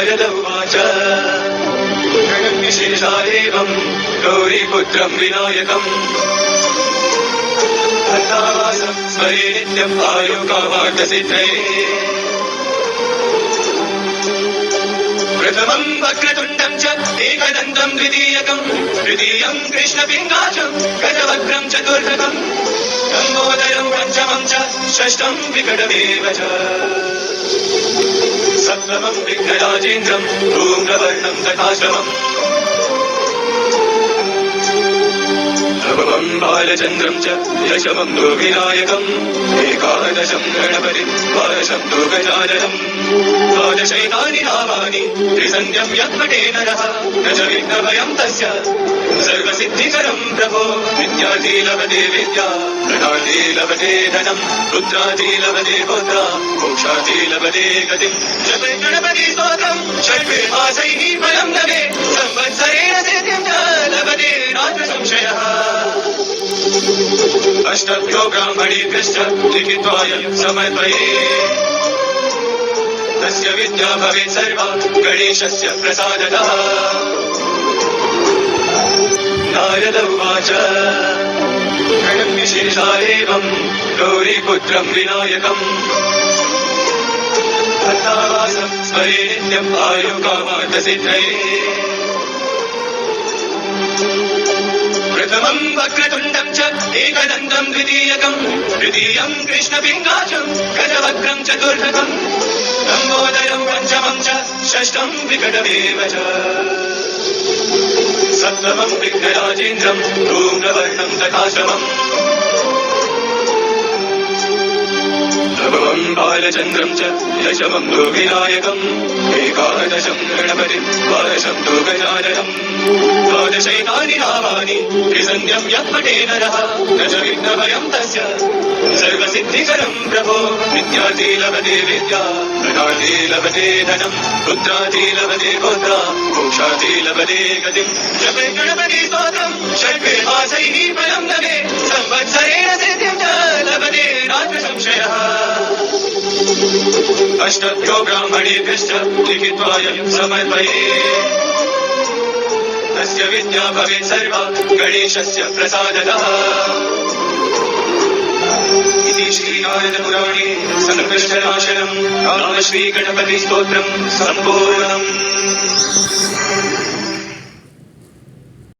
नारद उवाच प्रणम्यशेषादेवं गौरीपुत्रं विनायकम् भक्तावासं स्मरे नित्यम् आयुकामार्थसिद्धये प्रथमं वक्रतुण्डं च एकदन्तं द्वितीयकं तृतीयं कृष्णपिङ्गाचं गजवक्त्रं चतुर्थकम् लम्बोदरं पञ्चमं च षष्ठं विकटमेव च सप्तमं विघ्नराजेन्द्रं धूम्रवर्णं तथाश्रमम् नवमं बालचन्द्रं च दशमं तु विनायकम् एकादशं गणपतिं द्वादशं तु गजाननम् द्वादशैतानि नामानि त्रिसन्ध्यं यत्पठे नरः न च विघ्नभयं तस्य सर्वसिद्धिकरं प्रभो विद्यार्थी लभते विद्या धनार्थी लभते धनं पुत्रार्थी लभते पुत्रा मोक्षार्थी लभते गतिं जपे गणपति स्तोत्रं षड्वे मासैः फलं लभे संवत्सरेण सिद्धिं च लभते नात्र संशयः अष्टभ्यो ब्राह्मणेभ्यश्च लिखित्वायं समर्पये तस्य विद्या भवेत् सर्वा गणेशस्य प्रसादतः नारद उवाच प्रणम्यशेषादेवं गौरीपुत्रं विनायकम् भक्तावासं स्मरे नित्यम् आयुकामार्थसिद्धये प्रथमं वक्रतुण्डं च एकदन्तं द्वितीयकं तृतीयं कृष्णपिङ्गाचं गजवक्त्रं चतुर्थकम् लम्बोदरं पञ्चमं च षष्ठं विकटमेव च सप्तमं विघ्नराजेन्द्रं धूम्रवर्णं तथाश्रमम् नवमं बालचन्द्रं च दशमं तु विनायकम् एकादशं गणपतिं द्वादशं तु गजाननम् द्वादशैतानि नामानि त्रिसन्ध्यं यत्पठे नरः न च विघ्नभयं तस्य सर्वसिद्धिकरं प्रभो विद्यार्थी लभते विद्या धनार्थी लभते धनं पुत्रार्थी लभते पुत्रा मोक्षार्थी लभते गतिं जपे गणपति स्तोत्रं षड्वे मासैः फलं लभे संवत्सरेण सिद्धिं च लभते नात्र संशयः अष्टभ्यो ब्राह्मणेभ्यश्च लिखित्वायं समर्पये तस्य विद्या भवेत् सर्वा गणेशस्य प्रसादतः इति श्रीनारदपुराणे संकष्टनाशनं नाम श्रीगणपतिस्तोत्रं सम्पूर्णम्।